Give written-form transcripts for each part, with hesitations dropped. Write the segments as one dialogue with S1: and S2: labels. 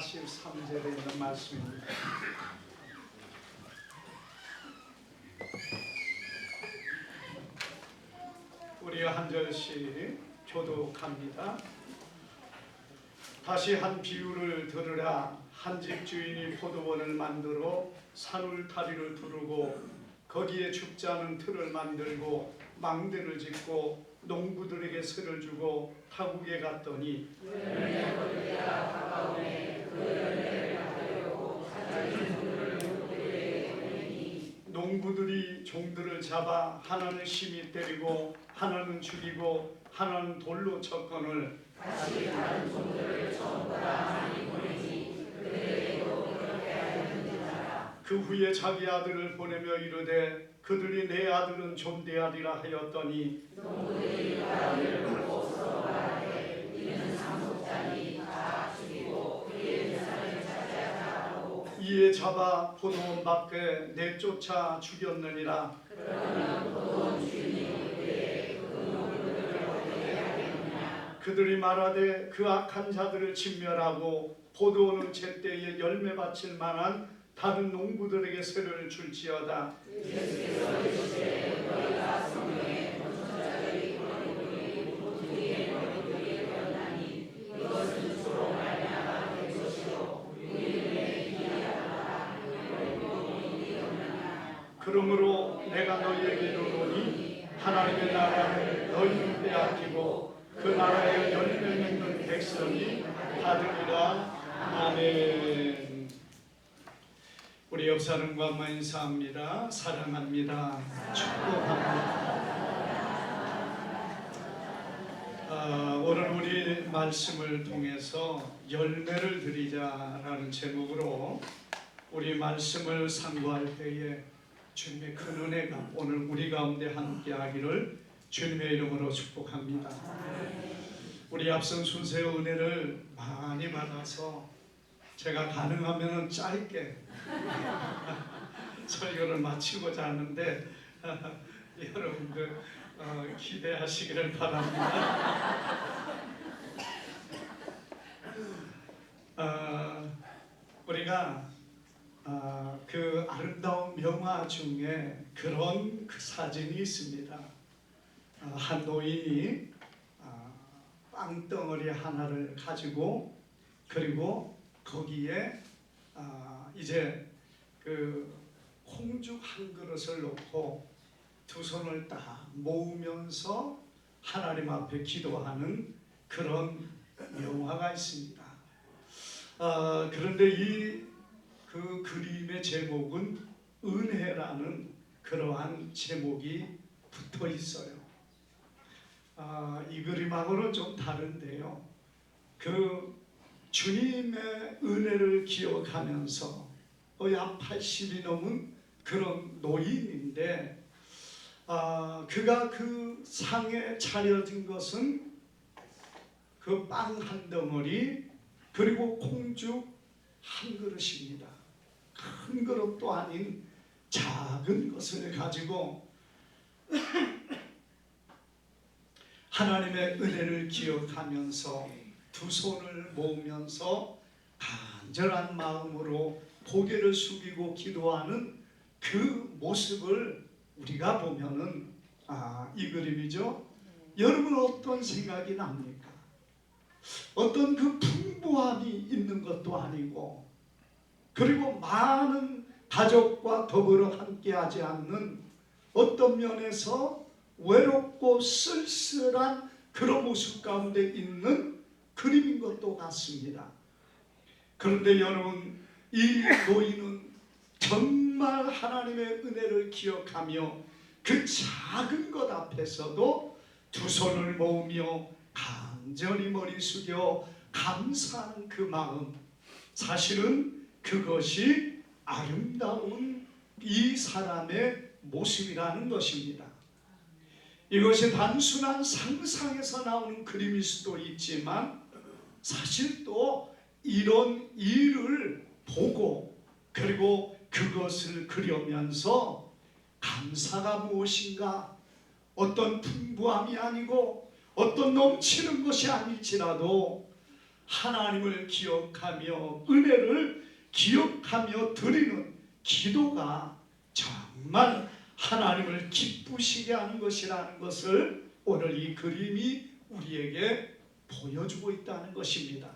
S1: 43절에 있는 말씀입니다. 우리 한 절씩 교독합니다. 다시 한 비유를 들으라. 한 집 주인이 포도원을 만들어 산울타리를 두르고 거기에 줍지 않은 틀을 만들고 망대를 짓고 농부들에게 세를 주고 타국에 갔더니 농부들이 종들을 잡아 하나는 심히 때리고 하나는 죽이고 하나는 돌로 쳤거늘 다시 다른 종들을 처음보다 많이 보내지 그들에게도 그렇게 하였느니라. 그 후에 자기 아들을 보내며 이르되 그들이 내 아들은 존대하리라 하였더니 농부들이 그 아들을 보고 서로 말하되 이는 상속자니 다 죽이고 그의 재산을 차지하자 하고 이에 잡아 포도원 밖에 내쫓아 죽였느니라. 그러면 포도원 주인이 그들이 말하되 그 악한 자들을 진멸하고 포도원은 제때에 열매 바칠 만한 다른 농부들에게 세를 줄지어다. 예수께서 이르시되 너희가 성경에 본청자들이 거룩히 우리의 머리들이 되었나니 이것은 주로 말미암아 될 것이요 우리의 이해하라 그러므로 내가 너희에게 이르노니 하나님의 나라를 너희는 빼앗기고 그 나라에 열매 맺는 백성이 받으리라. 아멘. 우리 옆사람과 한번 인사합니다. 사랑합니다. 축복합니다. 오늘 우리 말씀을 통해서 열매를 드리자라는 제목으로 우리 말씀을 상고할 때에 주님의 큰 은혜가 오늘 우리 가운데 함께하기를 주님의 이름으로 축복합니다. 우리 앞선 순서의 은혜를 많이 받아서 제가 가능하면 짧게 설교를 마치고자 하는데 여러분들 기대하시기를 바랍니다. 우리가 그 아름다운 명화 중에 그런 그 사진이 있습니다. 한 노인이 빵덩어리 하나를 가지고 그리고 거기에 이제 그 콩죽 한 그릇을 놓고 두 손을 딱 모으면서 하나님 앞에 기도하는 그런 명화가 있습니다. 그런데 이 그 그림의 제목은 은혜라는 그러한 제목이 붙어 있어요. 이 그림하고는 좀 다른데요. 그 주님의 은혜를 기억하면서 약 80이 넘은 그런 노인인데 그가 그 상에 차려진 것은 그 빵 한 덩어리 그리고 콩죽 한 그릇입니다. 큰 그릇도 아닌 작은 것을 가지고 하나님의 은혜를 기억하면서 두 손을 모으면서 간절한 마음으로 고개를 숙이고 기도하는 그 모습을 우리가 보면은 이 그림이죠. 여러분 어떤 생각이 납니까? 어떤 그 풍부함이 있는 것도 아니고 그리고 많은 가족과 더불어 함께하지 않는 어떤 면에서 외롭고 쓸쓸한 그런 모습 가운데 있는 그림인 것도 같습니다. 그런데 여러분 이 노인은 정말 하나님의 은혜를 기억하며 그 작은 것 앞에서도 두 손을 모으며 간절히 머리 숙여 감사하는 그 마음, 사실은 그것이 아름다운 이 사람의 모습이라는 것입니다. 이것이 단순한 상상에서 나오는 그림일 수도 있지만 사실 또 이런 일을 보고 그리고 그것을 그려면서 감사가 무엇인가, 어떤 풍부함이 아니고 어떤 넘치는 것이 아닐지라도 하나님을 기억하며 은혜를 기억하며 드리는 기도가 정말 하나님을 기쁘시게 하는 것이라는 것을 오늘 이 그림이 우리에게 보여주고 있다는 것입니다.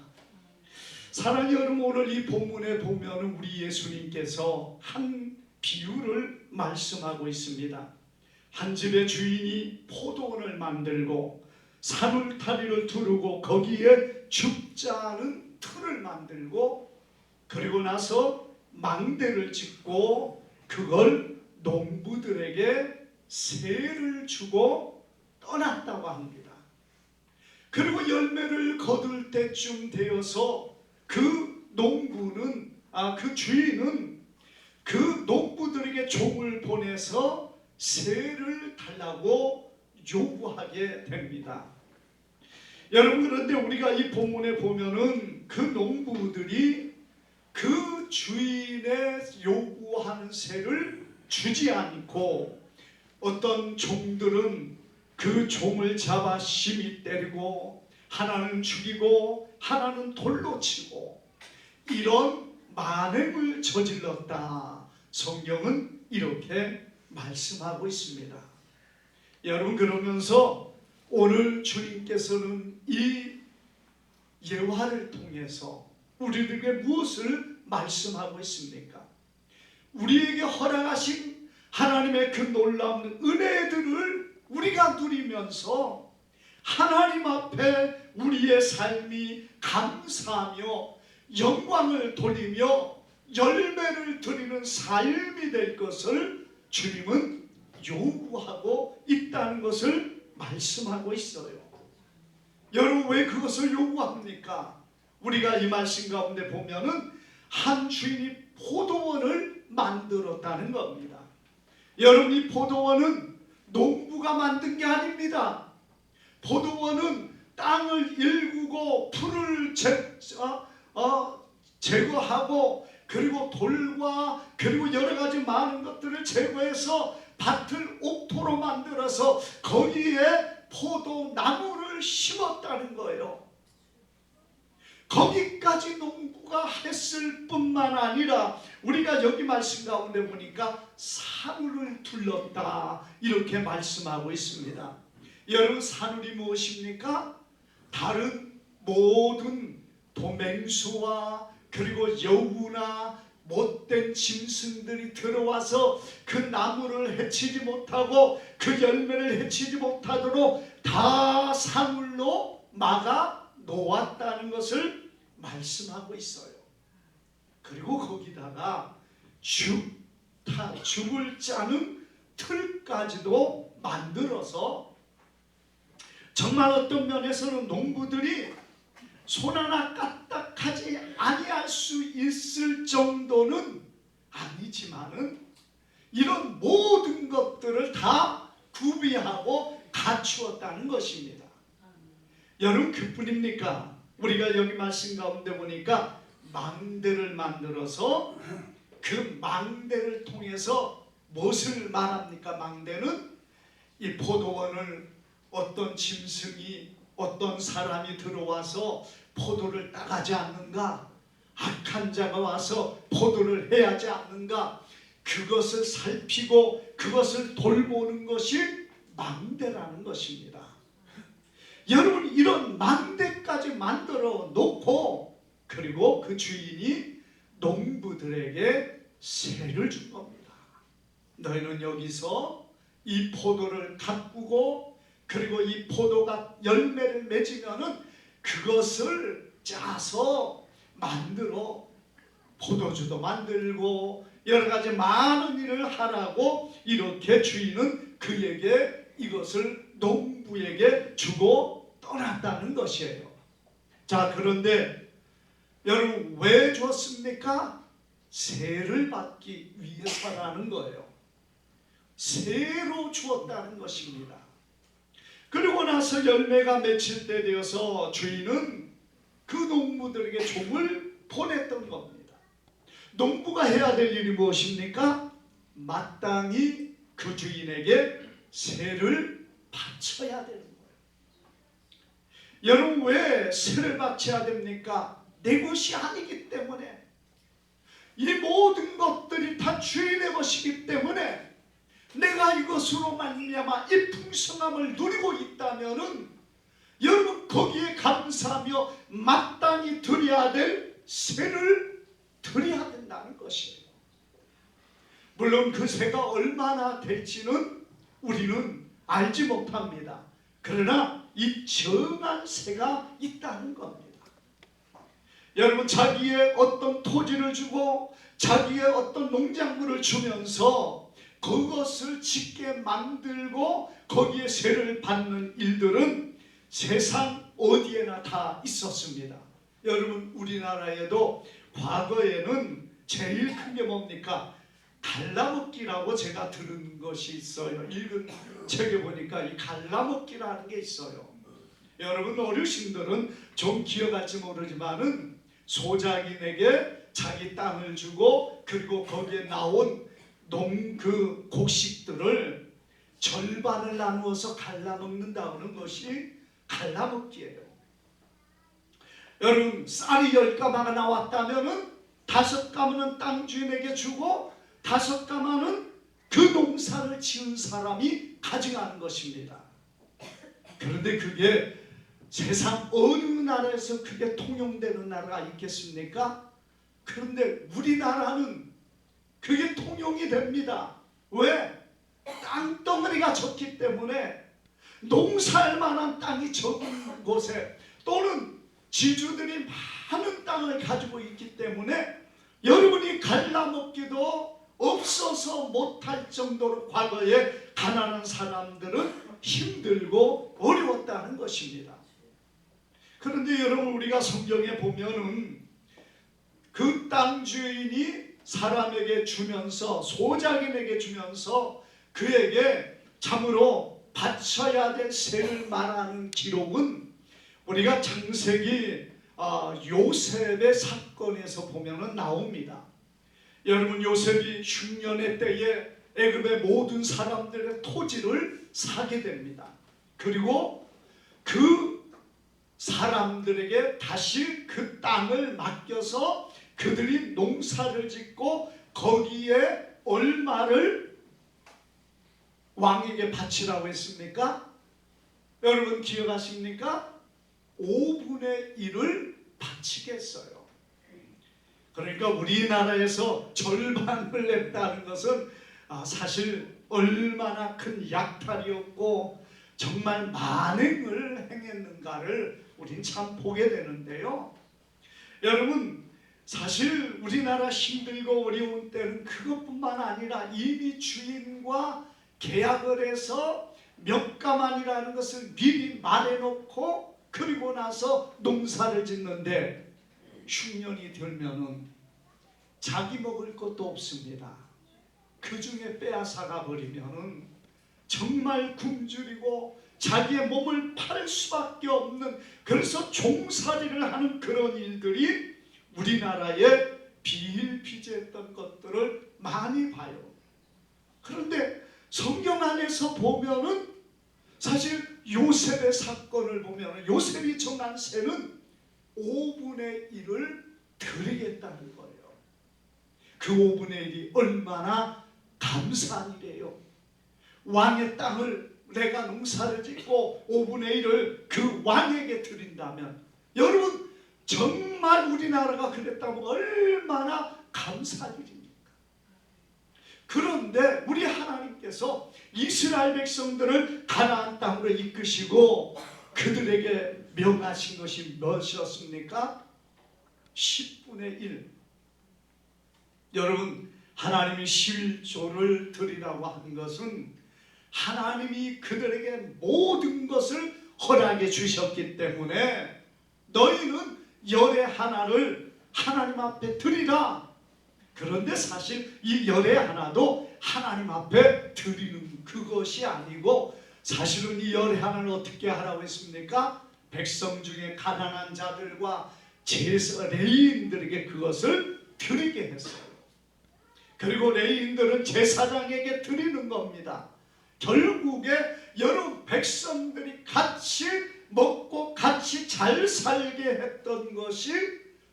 S1: 사랑하는 여러분, 오늘 이 본문에 보면 우리 예수님께서 한 비유를 말씀하고 있습니다. 한 집의 주인이 포도원을 만들고 산울타리를 두르고 거기에 죽자는 틀을 만들고 그리고 나서 망대를 짓고 그걸 농부들에게 세를 주고 떠났다고 합니다. 그리고 열매를 거둘 때쯤 되어서 그 농부는 그 주인은 그 농부들에게 종을 보내서 세를 달라고 요구하게 됩니다. 여러분, 그런데 우리가 이 본문에 보면은 그 농부들이 그 주인의 요구하는 세를 주지 않고 어떤 종들은 그 종을 잡아 심히 때리고 하나는 죽이고 하나는 돌로 치고 이런 만행을 저질렀다. 성경은 이렇게 말씀하고 있습니다. 여러분, 그러면서 오늘 주님께서는 이 예화를 통해서 우리들에게 무엇을 말씀하고 있습니까? 우리에게 허락하신 하나님의 그 놀라운 은혜들을 우리가 누리면서 하나님 앞에 우리의 삶이 감사하며 영광을 돌리며 열매를 드리는 삶이 될 것을 주님은 요구하고 있다는 것을 말씀하고 있어요. 여러분, 왜 그것을 요구합니까? 우리가 이 말씀 가운데 보면은 한 주인이 포도원을 만들었다는 겁니다. 여러분, 이 포도원은 농부가 만든 게 아닙니다. 포도원은 땅을 일구고 풀을 제거하고 그리고 돌과 그리고 여러 가지 많은 것들을 제거해서 밭을 옥토로 만들어서 거기에 포도나무를 심었다는 거예요. 거기까지 농부가 했을 뿐만 아니라 우리가 여기 말씀 가운데 보니까 산울을 둘렀다 이렇게 말씀하고 있습니다. 여러분, 산울이 무엇입니까? 다른 모든 도맹수와 그리고 여우나 못된 짐승들이 들어와서 그 나무를 해치지 못하고 그 열매를 해치지 못하도록 다 산울로 막아 놓았다는 것을 말씀하고 있어요. 그리고 거기다가 죽을 짜는 틀까지도 만들어서 정말 어떤 면에서는 농부들이 손 하나 까딱하지 아니할 수 있을 정도는 아니지만은 이런 모든 것들을 다 구비하고 갖추었다는 것입니다. 여러분, 그뿐입니까? 우리가 여기 말씀 가운데 보니까 망대를 만들어서 그 망대를 통해서 무엇을 말합니까? 망대는 이 포도원을 어떤 짐승이 어떤 사람이 들어와서 포도를 따가지 않는가? 악한 자가 와서 포도를 해하지 않는가? 그것을 살피고 그것을 돌보는 것이 망대라는 것입니다. 여러분, 이런 망대까지 만들어 놓고 그리고 그 주인이 농부들에게 세를 준 겁니다. 너희는 여기서 이 포도를 가꾸고 그리고 이 포도가 열매를 맺으면은 그것을 짜서 만들어 포도주도 만들고 여러 가지 많은 일을 하라고 이렇게 주인은 그에게 이것을 농부에게 주고 떠났다는 것이에요. 자, 그런데 여러분, 왜 줬습니까? 세를 받기 위해서라는 거예요. 세로 주었다는 것입니다. 그리고 나서 열매가 맺힐 때 되어서 주인은 그 농부들에게 종을 보냈던 겁니다. 농부가 해야 될 일이 무엇입니까? 마땅히 그 주인에게 세를 바쳐야 되는 거예요. 여러분 왜 세를 바쳐야 됩니까? 내 것이 아니기 때문에. 이 모든 것들이 다 주인의 것이기 때문에 내가 이것으로 말미암아 이 풍성함을 누리고 있다면은 여러분 거기에 감사하며 마땅히 드려야 될 세를 드려야 된다는 것이에요. 물론 그 세가 얼마나 될지는 우리는 알지 못합니다. 그러나 이 정한 세가 있다는 겁니다. 여러분 자기의 어떤 토지를 주고 자기의 어떤 농작물을 주면서 그것을 짓게 만들고 거기에 세를 받는 일들은 세상 어디에나 다 있었습니다. 여러분 우리나라에도 과거에는 제일 큰 게 뭡니까? 갈라먹기라고 제가 들은 것이 있어요. 읽은 책에 보니까 이 갈라먹기라는 게 있어요. 여러분 어르신들은 좀 기억할지 모르지만은 소작인에게 자기 땅을 주고 그리고 거기에 나온 그 곡식들을 절반을 나누어서 갈라먹는다는 것이 갈라먹기예요. 여러분 쌀이 10가마가 나왔다면은 5가마는 땅 주인에게 주고 5가마는 그 농사를 지은 사람이 가져가는 것입니다. 그런데 그게 세상 어느 나라에서 그게 통용되는 나라가 있겠습니까? 그런데 우리나라는 그게 통용이 됩니다. 왜? 땅덩어리가 적기 때문에 농사할 만한 땅이 적은 곳에 또는 지주들이 많은 땅을 가지고 있기 때문에 여러분이 갈라먹기도 없어서 못할 정도로 과거에 가난한 사람들은 힘들고 어려웠다는 것입니다. 그런데 여러분 우리가 성경에 보면은 그 땅 주인이 사람에게 주면서 소작인에게 주면서 그에게 참으로 바쳐야 될 세를 말하는 기록은 우리가 창세기 요셉의 사건에서 보면은 나옵니다. 여러분 요셉이 흉년의 때에 애굽의 모든 사람들의 토지를 사게 됩니다. 그리고 그 사람들에게 다시 그 땅을 맡겨서 그들이 농사를 짓고 거기에 얼마를 왕에게 바치라고 했습니까? 여러분 기억하십니까? 5분의 1을 바치겠어요. 그러니까 우리나라에서 절반을 냈다는 것은 사실 얼마나 큰 약탈이었고 정말 만행을 행했는가를 우린 참 보게 되는데요. 여러분 사실 우리나라 힘들고 어려운 때는 그것뿐만 아니라 이미 주인과 계약을 해서 몇 가만이라는 것을 미리 말해놓고 그리고 나서 농사를 짓는데 흉년이 들면은 자기 먹을 것도 없습니다. 그 중에 빼앗아가 버리면은 정말 굶주리고 자기의 몸을 팔 수밖에 없는, 그래서 종살이를 하는 그런 일들이 우리나라에 비일비재했던 것들을 많이 봐요. 그런데 성경 안에서 보면은 사실 요셉의 사건을 보면 요셉이 정한 세는 5분의 1을 드리겠다는 거예요. 그 5분의 1이 얼마나 감사한 일이에요. 왕의 땅을 내가 농사를 짓고 5분의 1을 그 왕에게 드린다면 여러분 정말 우리나라가 그랬다면 얼마나 감사한 일입니까? 그런데 우리 하나님께서 이스라엘 백성들을 가나안 땅으로 이끄시고 그들에게 명하신 것이 무엇이었습니까? 10분의 1. 여러분 하나님이 11조를 드리라고 한 것은 하나님이 그들에게 모든 것을 허락해 주셨기 때문에 너희는 열의 하나를 하나님 앞에 드리라. 그런데 사실 이 열의 하나도 하나님 앞에 드리는 그것이 아니고 사실은 이 열의 하나를 어떻게 하라고 했습니까? 백성 중에 가난한 자들과 레위인들에게 그것을 드리게 했어요. 그리고 레위인들은 제사장에게 드리는 겁니다. 결국에 여러 백성들이 같이 먹고 같이 잘 살게 했던 것이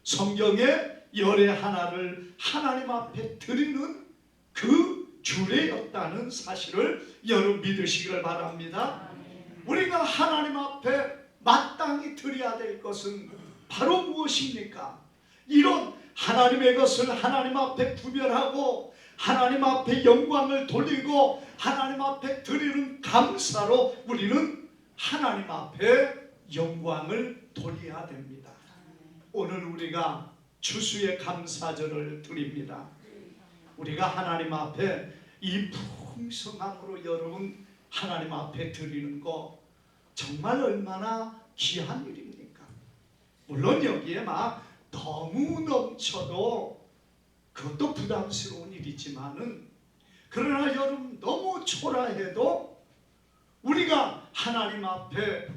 S1: 성경의 열의 하나를 하나님 앞에 드리는 그 주례였다는 사실을 여러분 믿으시기를 바랍니다. 우리가 하나님 앞에 마땅히 드려야 될 것은 바로 무엇입니까? 이런 하나님의 것을 하나님 앞에 구별하고 하나님 앞에 영광을 돌리고 하나님 앞에 드리는 감사로 우리는 하나님 앞에 영광을 돌려야 됩니다. 오늘 우리가 추수의 감사절을 드립니다. 우리가 하나님 앞에 이 풍성함으로 여러분 하나님 앞에 드리는 거 정말 얼마나 귀한 일입니까? 물론 여기에 막 너무 넘쳐도 그것도 부담스러운 일이지만은, 그러나 여러분 너무 초라해도 우리가 하나님 앞에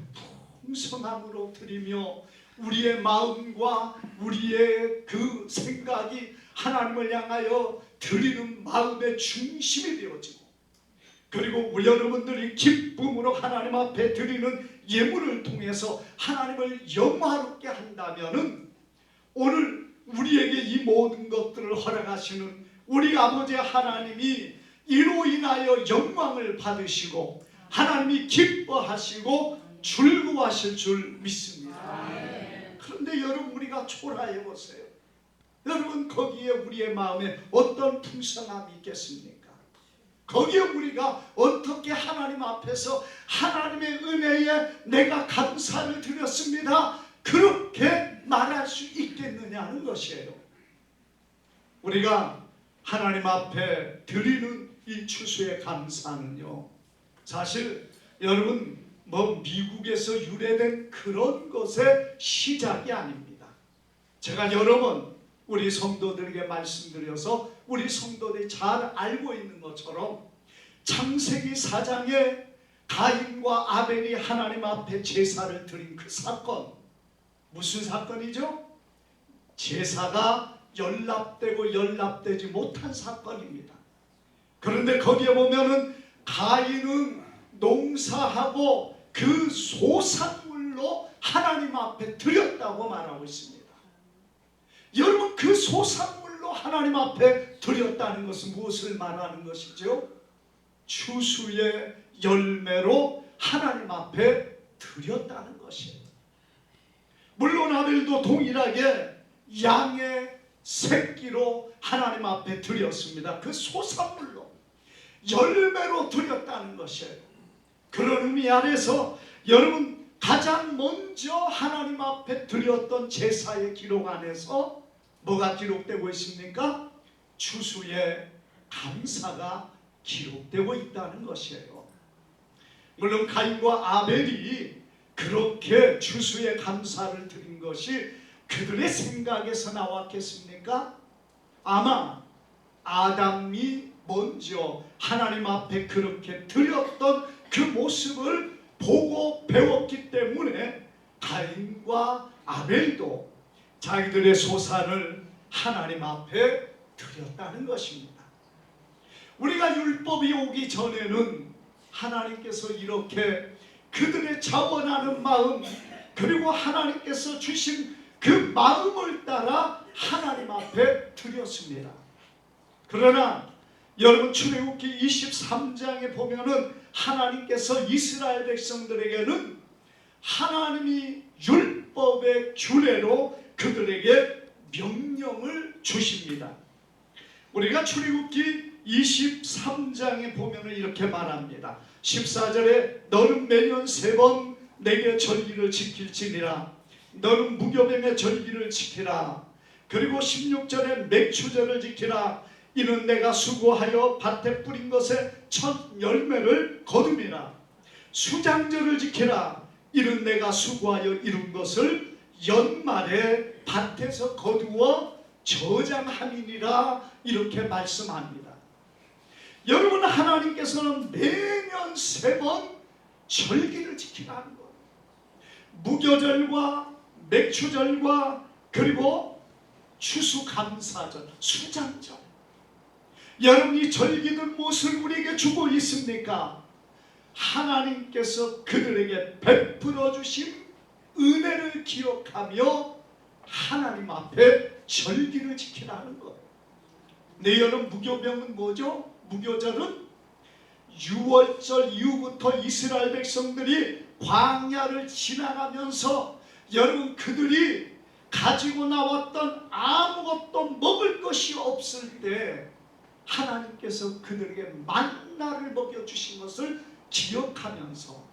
S1: 풍성함으로 드리며 우리의 마음과 우리의 그 생각이 하나님을 향하여 드리는 마음의 중심이 되어지고, 그리고 여러분들이 기쁨으로 하나님 앞에 드리는 예물을 통해서 하나님을 영화롭게 한다면은 오늘 우리에게 이 모든 것들을 허락하시는 우리 아버지 하나님이 이로 인하여 영광을 받으시고 하나님이 기뻐하시고 즐거워하실 줄 믿습니다. 그런데 여러분 우리가 초라해 보세요. 여러분 거기에 우리의 마음에 어떤 풍성함이 있겠습니까? 거기에 우리가 어떻게 하나님 앞에서 하나님의 은혜에 내가 감사를 드렸습니다 그렇게 말할 수 있겠느냐는 것이에요. 우리가 하나님 앞에 드리는 이 추수의 감사는요, 사실 여러분 미국에서 유래된 그런 것의 시작이 아닙니다. 제가 여러 번 우리 성도들에게 말씀드려서 우리 성도들이 잘 알고 있는 것처럼 창세기 4장에 가인과 아벨이 하나님 앞에 제사를 드린 그 사건, 무슨 사건이죠? 제사가 연락되고 연락되지 못한 사건입니다. 그런데 거기에 보면은 가인은 농사하고 그 소산물로 하나님 앞에 드렸다고 말하고 있습니다. 여러분 그 소산물로 하나님 앞에 드렸다는 것은 무엇을 말하는 것이죠? 추수의 열매로 하나님 앞에 드렸다는 것이에요. 물론 아벨도 동일하게 양의 새끼로 하나님 앞에 드렸습니다. 그 소산물로 열매로 드렸다는 것이에요. 그런 의미 안에서 여러분 가장 먼저 하나님 앞에 드렸던 제사의 기록 안에서 뭐가 기록되고 있습니까? 추수의 감사가 기록되고 있다는 것이에요. 물론 가인과 아벨이 그렇게 추수의 감사를 드린 것이 그들의 생각에서 나왔겠습니까? 아마 아담이 먼저 하나님 앞에 그렇게 드렸던 그 모습을 보고 배웠기 때문에 가인과 아벨도 자기들의 소산을 하나님 앞에 드렸다는 것입니다. 우리가 율법이 오기 전에는 하나님께서 이렇게 그들의 자원하는 마음, 그리고 하나님께서 주신 그 마음을 따라 하나님 앞에 드렸습니다. 그러나 여러분 출애굽기 23장에 보면은 하나님께서 이스라엘 백성들에게는 하나님이 율법의 규례로 그들에게 명령을 주십니다. 우리가 출애굽기 23장에 보면은 이렇게 말합니다. 14절에 너는 매년 3번 내게 절기를 지킬지니라. 너는 무교병의 절기를 지키라. 그리고 16절에 맥추절을 지키라. 이는 내가 수고하여 밭에 뿌린 것의 첫 열매를 거둠이라. 수장절을 지키라. 이는 내가 수고하여 이룬 것을 연말에 밭에서 거두어 저장함이니라. 이렇게 말씀합니다. 여러분 하나님께서는 매년 3번 절기를 지키라는 거예요. 무교절과 맥추절과 그리고 추수감사절, 수장절. 여러분 이 절기들 무엇을 우리에게 주고 있습니까? 하나님께서 그들에게 베풀어 주신 은혜를 기억하며 하나님 앞에 절기를 지키라는 거예요. 내년은 무교병은 뭐죠? 무교절은 6월절 이후부터 이스라엘 백성들이 광야를 지나가면서 여러분 그들이 가지고 나왔던 아무것도 먹을 것이 없을 때 하나님께서 그들에게 만나를 먹여주신 것을 기억하면서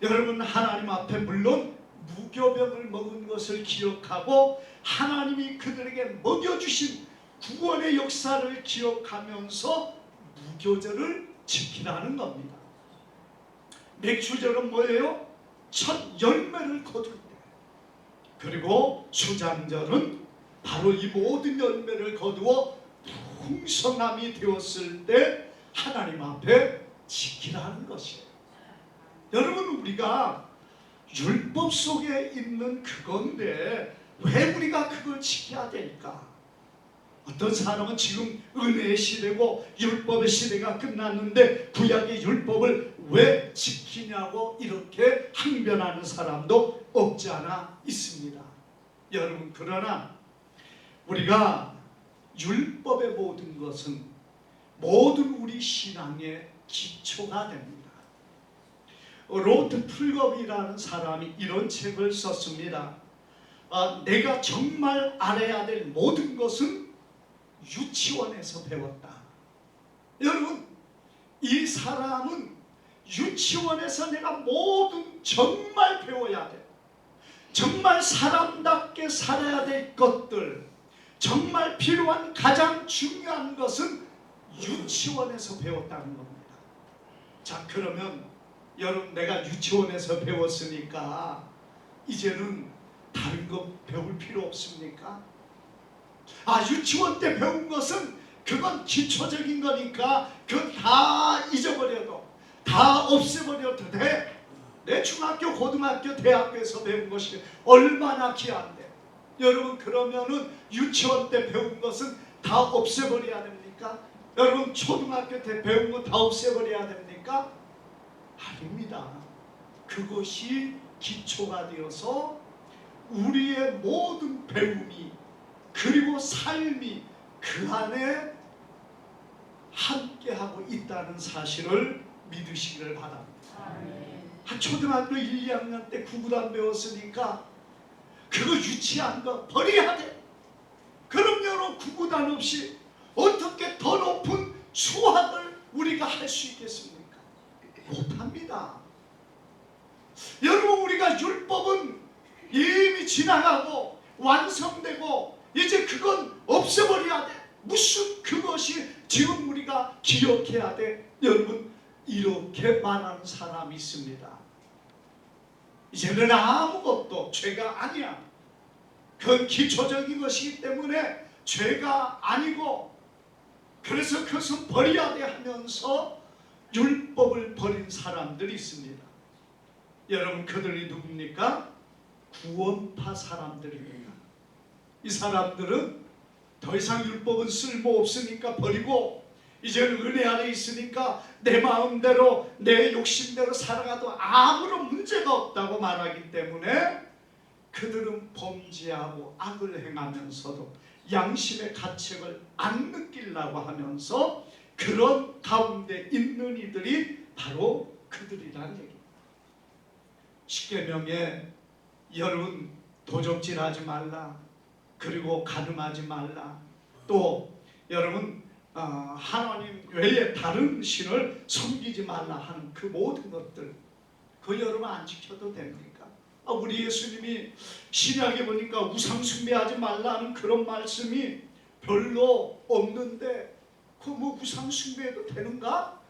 S1: 여러분 하나님 앞에 물론 무교병을 먹은 것을 기억하고 하나님이 그들에게 먹여주신 구원의 역사를 기억하면서 무교절을 지키라는 겁니다. 맥주절은 뭐예요? 첫 열매를 거둘 때. 그리고 수장절은 바로 이 모든 열매를 거두어 풍성함이 되었을 때 하나님 앞에 지키라는 것이에요. 여러분 우리가 율법 속에 있는 그건데 왜 우리가 그걸 지켜야 될까? 어떤 사람은 지금 은혜의 시대고 율법의 시대가 끝났는데 구약의 율법을 왜 지키냐고 이렇게 항변하는 사람도 없지 않아 있습니다. 여러분 그러나 우리가 율법의 모든 것은 모든 우리 신앙의 기초가 됩니다. 로트 풀겁이라는 사람이 이런 책을 썼습니다. 내가 정말 알아야 될 모든 것은 유치원에서 배웠다. 여러분 이 사람은 유치원에서 내가 모든 정말 배워야 돼. 정말 사람답게 살아야 될 것들, 정말 필요한 가장 중요한 것은 유치원에서 배웠다는 겁니다. 자 그러면 여러분 내가 유치원에서 배웠으니까 이제는 다른 거 배울 필요 없습니까? 유치원 때 배운 것은 그건 기초적인 거니까 그건 다 잊어버려도 다 없애버려도 돼. 내 중학교, 고등학교, 대학교에서 배운 것이 얼마나 귀한데. 여러분 그러면은 유치원 때 배운 것은 다 없애버려야 됩니까? 여러분 초등학교 때 배운 거 다 없애버려야 됩니까? 아닙니다. 그것이 기초가 되어서 우리의 모든 배움이 그리고 삶이 그 안에 함께하고 있다는 사실을 믿으시기를 바랍니다. 초등학교 1, 2학년 때 구구단 배웠으니까 그거 유치한 거 버려야 돼. 그럼 여러분 구구단 없이 어떻게 더 높은 수학을 우리가 할 수 있겠습니까? 못합니다. 여러분 우리가 율법은 이미 지나가고 완성되고 이제 그건 없애버려야 돼. 무슨 그것이 지금 우리가 기억해야 돼. 여러분 이렇게 말하는 사람이 있습니다. 이제는 아무것도 죄가 아니야. 그건 기초적인 것이기 때문에 죄가 아니고 그래서 그것은 버려야 돼 하면서 율법을 버린 사람들이 있습니다. 여러분 그들이 누굽니까? 구원파 사람들입니다. 이 사람들은 더 이상 율법은 쓸모없으니까 버리고 이제는 은혜 안에 있으니까 내 마음대로 내 욕심대로 살아가도 아무런 문제가 없다고 말하기 때문에 그들은 범죄하고 악을 행하면서도 양심의 가책을 안 느끼려고 하면서 그런 가운데 있는 이들이 바로 그들이라는 얘기입니다. 십계명에 여러분 도적질하지 말라, 그리고 가늠하지 말라, 또 여러분 하나님 외에 다른 신을 섬기지 말라 하는 그 모든 것들, 그 여러분 안 지켜도 됩니까? 우리 예수님이 신약에 보니까 우상 숭배하지 말라는 그런 말씀이 별로 없는데 그 뭐 우상 숭배해도 되는가?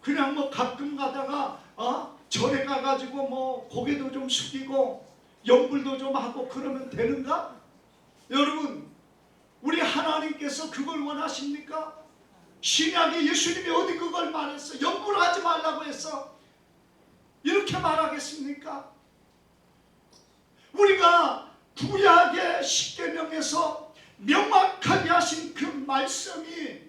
S1: 그냥 뭐 가끔 가다가 절에 가가지고 뭐 고개도 좀 숙이고 염불도 좀 하고 그러면 되는가? 여러분 우리 하나님께서 그걸 원하십니까? 신약에 예수님이 어디 그걸 말했어? 염불하지 말라고 했어? 이렇게 말하겠습니까? 우리가 구약의 십계명에서 명확하게 하신 그 말씀이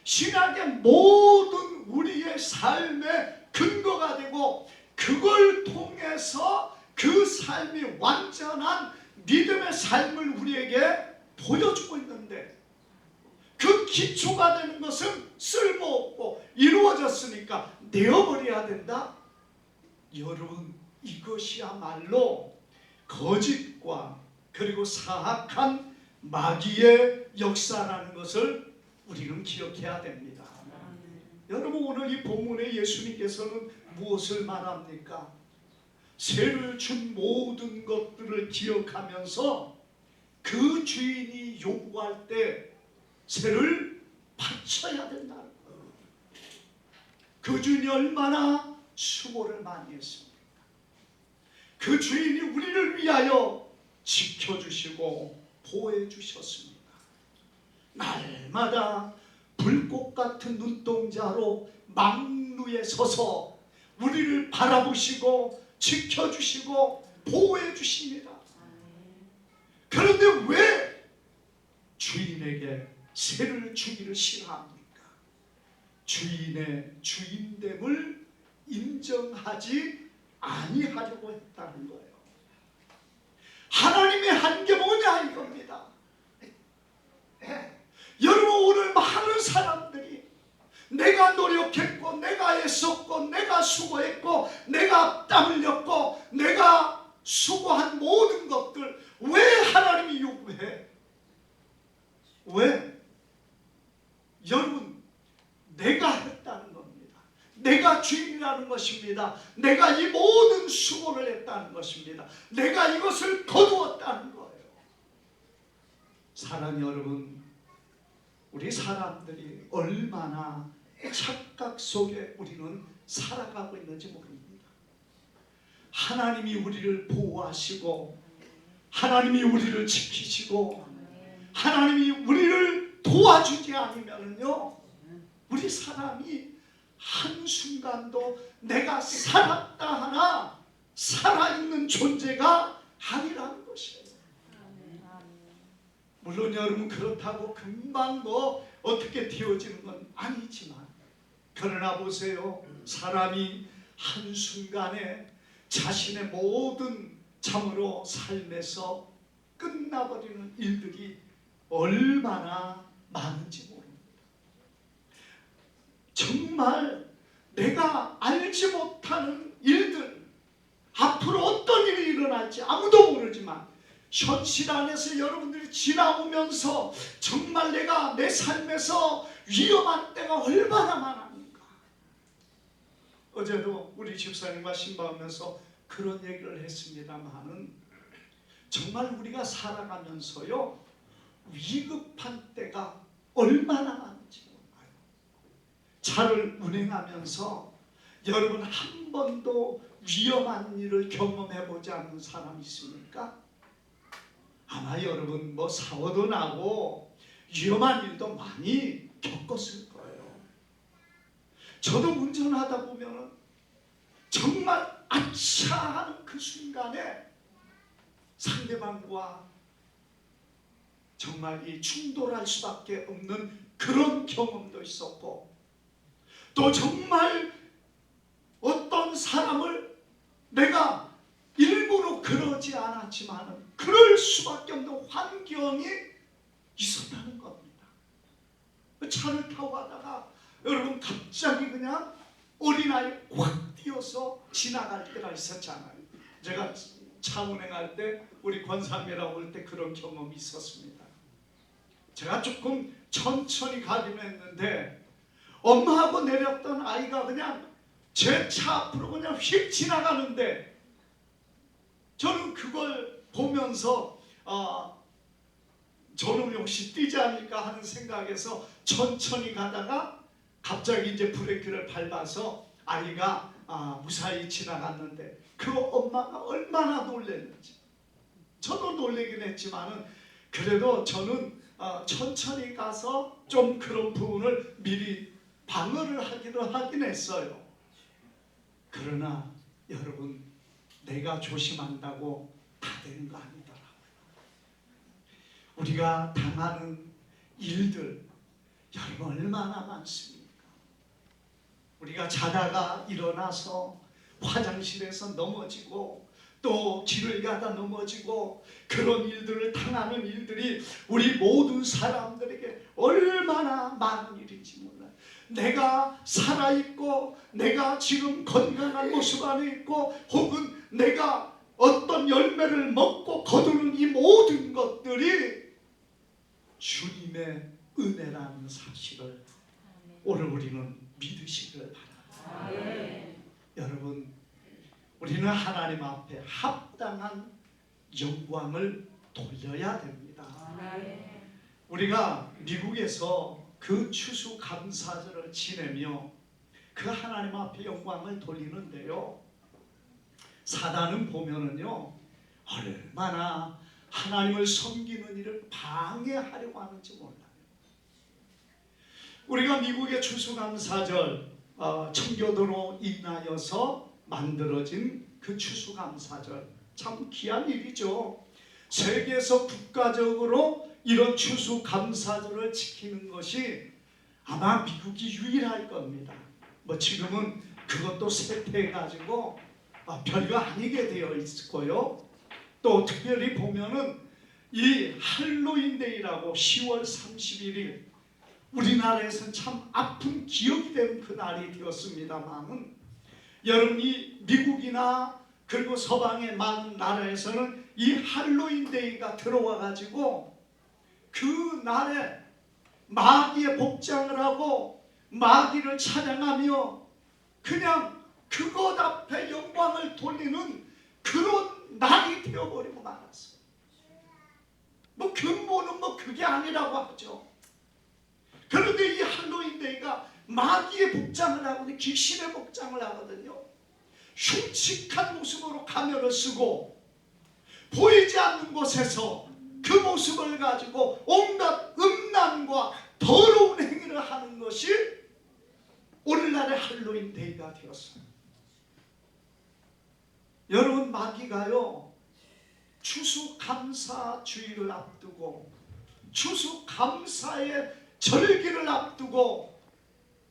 S1: 신약의 모든 우리의 삶의 근거가 되고 그걸 통해서 그 삶이 완전한 믿음의 삶을 우리에게 보여주고 있는데, 그 기초가 되는 것은 쓸모없고 이루어졌으니까 내어버려야 된다? 여러분, 이것이야말로 거짓과 그리고 사악한 마귀의 역사라는 것을 우리는 기억해야 됩니다. 여러분, 오늘 이 본문에 예수님께서는 무엇을 말합니까? 세를 준 모든 것들을 기억하면서 그 주인이 요구할 때 세를 바쳐야 된다는 거예요. 그 주인이 얼마나 수고를 많이 했습니까? 그 주인이 우리를 위하여 지켜주시고 보호해 주셨습니다. 날마다 불꽃 같은 눈동자로 망루에 서서 우리를 바라보시고 지켜주시고 보호해 주십니다. 그런데 왜 주인에게 세를 주기를 싫어합니까? 주인의 주인됨을 인정하지 아니하려고 했다는 거예요. 하나님의 한계가 뭐냐 이겁니다. 여러분, 오늘 많은 사람들이 내가 노력했고 내가 애썼고 내가 수고했고 내가 땀 흘렸고 내가 수고한 모든 것들 왜 하나님이 요구해? 왜? 여러분, 내가 했다는 겁니다. 내가 주인이라는 것입니다. 내가 이 모든 수고를 했다는 것입니다. 내가 이것을 거두었다는 거예요. 사랑하는 여러분, 우리 사람들이 얼마나 착각 속에 우리는 살아가고 있는지 모릅니다. 하나님이 우리를 보호하시고 하나님이 우리를 지키시고 하나님이 우리를 도와주지 않으면요, 우리 사람이 한순간도 내가 살았다 하나 살아있는 존재가 아니라는 것이에요. 물론 여러분, 그렇다고 금방 어떻게 되어지는 건 아니지만, 그러나 보세요. 사람이 한순간에 자신의 모든 참으로 삶에서 끝나버리는 일들이 얼마나 많은지 모릅니다. 정말 내가 알지 못하는 일들, 앞으로 어떤 일이 일어날지 아무도 모르지만 현실 안에서 여러분들이 지나오면서 정말 내가 내 삶에서 위험한 때가 얼마나 많습니까? 어제도 우리 집사님과 신방하면서 그런 얘기를 했습니다만은, 정말 우리가 살아가면서요, 위급한 때가 얼마나 많은지 몰라요. 차를 운행하면서 여러분, 한 번도 위험한 일을 경험해보지 않은 사람 있습니까? 아마 여러분 사고도 나고 위험한 일도 많이 겪었을 거예요. 저도 운전하다 보면 정말 아차 하는 그 순간에 상대방과 정말 이 충돌할 수밖에 없는 그런 경험도 있었고, 또 정말 어떤 사람을 내가 일부러 그러지 않았지만 그럴 수밖에 없는 환경이 있었다는 겁니다. 차를 타고 가다가 여러분, 갑자기 그냥 어린아이 확 뛰어서 지나갈 때가 있었잖아요. 제가 차 운행할 때 우리 권삼이라고 올 때 그런 경험이 있었습니다. 제가 조금 천천히 가기는 했는데 엄마하고 내렸던 아이가 그냥 제 차 앞으로 그냥 휙 지나가는데, 저는 그걸 보면서 저는 혹시 뛰지 않을까 하는 생각에서 천천히 가다가 갑자기 이제 브레이크를 밟아서 아이가 무사히 지나갔는데, 그 엄마가 얼마나 놀랐는지. 저도 놀라긴 했지만은 그래도 저는 천천히 가서 좀 그런 부분을 미리 방어를 하긴 했어요. 그러나 여러분, 내가 조심한다고 다 되는 거 아니더라고요. 우리가 당하는 일들 여러분 얼마나 많습니까? 우리가 자다가 일어나서 화장실에서 넘어지고 또 길을 가다 넘어지고 그런 일들을 당하는 일들이 우리 모든 사람들에게 얼마나 많은 일인지 몰라요. 내가 살아있고 내가 지금 건강한 모습 안에 있고 혹은 내가 어떤 열매를 먹고 거두는 이 모든 것들이 주님의 은혜라는 사실을 오늘 우리는 믿으시기를 바랍니다. 여러분, 우리는 하나님 앞에 합당한 영광을 돌려야 됩니다. 우리가 미국에서 그 추수감사절을 지내며 그 하나님 앞에 영광을 돌리는데요, 사단은 보면은요 얼마나 하나님을 섬기는 일을 방해하려고 하는지 몰라요. 우리가 미국의 추수감사절 청교도로 인하여서 만들어진 그 추수감사절, 참 귀한 일이죠. 세계에서 국가적으로 이런 추수감사절을 지키는 것이 아마 미국이 유일할 겁니다. 뭐 지금은 그것도 쇠퇴해가지고 별거 아니게 되어 있고요. 또 특별히 보면은 이 할로윈데이라고 10월 31일 우리나라에서는 참 아픈 기억이 되는 그 날이 되었습니다만, 여러분이 미국이나 그리고 서방의 많은 나라에서는 이 할로윈데이가 들어와 가지고 그 날에 마귀의 복장을 하고 마귀를 찬양하며 그냥 그것 앞에 영광을 돌리는 그런 날이 되어버리고 말았어요. 뭐 근본은 뭐 그게 아니라고 하죠. 그런데 이 할로윈데이가 마귀의 복장을 하거든요. 귀신의 복장을 하거든요. 흉측한 모습으로 가면을 쓰고 보이지 않는 곳에서 그 모습을 가지고 온갖 음란과 더러운 행위를 하는 것이 오늘날의 할로윈데이가 되었어요. 여러분, 마귀가요 추수감사주의를 앞두고 추수감사의 절기를 앞두고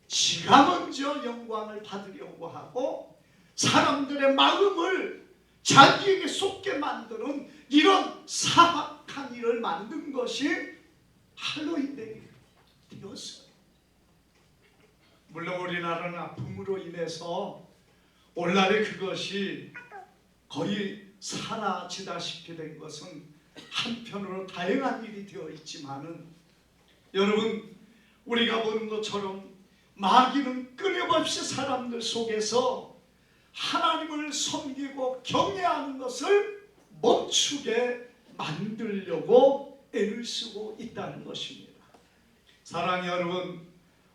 S1: 지가 먼저 영광을 받으려고 하고 사람들의 마음을 자기에게 쏟게 만드는 이런 사악한 일을 만든 것이 할로윈데이 되었어요. 물론 우리나라는 아픔으로 인해서 오늘날에 그것이 거의 사라지다시피 된 것은 한편으로 다행한 일이 되어 있지만은, 여러분, 우리가 보는 것처럼 마귀는 끊임없이 사람들 속에서 하나님을 섬기고 경외하는 것을 멈추게 만들려고 애를 쓰고 있다는 것입니다. 사랑하는 여러분,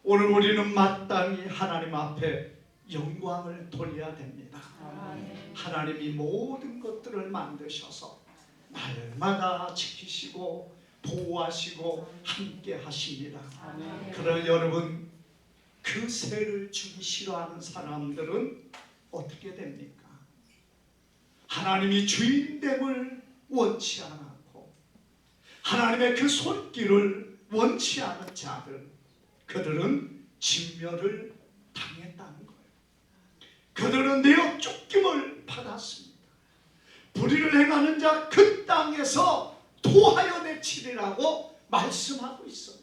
S1: 오늘 우리는 마땅히 하나님 앞에 영광을 돌려야 됩니다. 하나님이 모든 것들을 만드셔서 날마다 지키시고 보호하시고 함께 하십니다. 그러나 여러분, 그 세를 주기 싫어하는 사람들은 어떻게 됩니까? 하나님이 주인됨을 원치 않았고 하나님의 그 손길을 원치 않은 자들, 그들은 진멸을 당했다는 거예요. 그들은 내어 쫓김을 받았습니다. 불의를 행하는 자 그 땅에서 토하여 내치리라고 말씀하고 있어요.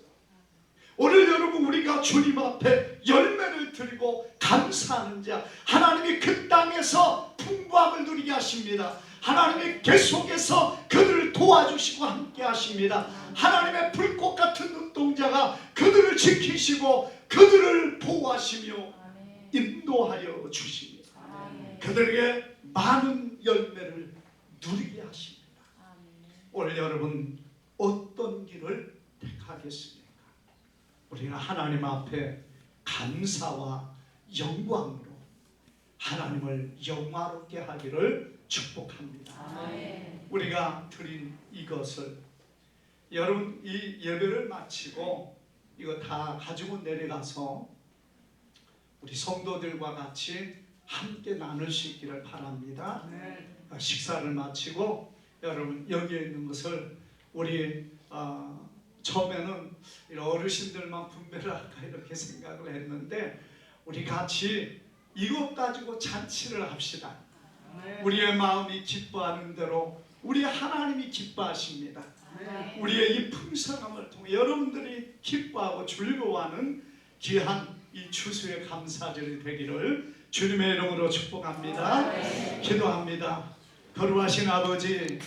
S1: 오늘 여러분, 우리가 주님 앞에 열매를 드리고 감사하는 자, 하나님이 그 땅에서 풍부함을 누리게 하십니다. 하나님이 계속해서 그들을 도와주시고 함께 하십니다. 하나님의 불꽃 같은 눈동자가 그들을 지키시고 그들을 보호하시며 인도하여 주십니다. 그들에게 많은 열매를 누리게 하십니다. 오늘 여러분, 어떤 길을 택하겠습니까? 우리가 하나님 앞에 감사와 영광으로 하나님을 영화롭게 하기를 축복합니다. 우리가 드린 이것을, 여러분, 이 예배를 마치고 이거 다 가지고 내려가서 우리 성도들과 같이 함께 나눌 수 있기를 바랍니다. 식사를 마치고 여러분, 여기에 있는 것을 우리 처음에는 어르신들만 분배를 할까 이렇게 생각을 했는데, 우리 같이 이것 가지고 잔치를 합시다. 우리의 마음이 기뻐하는 대로 우리 하나님이 기뻐하십니다. 우리의 이 풍성함을 통해 여러분들이 기뻐하고 즐거워하는 귀한 이 추수의 감사절이 되기를 주님의 이름으로 축복합니다. 기도합니다. 거룩하신 아버지,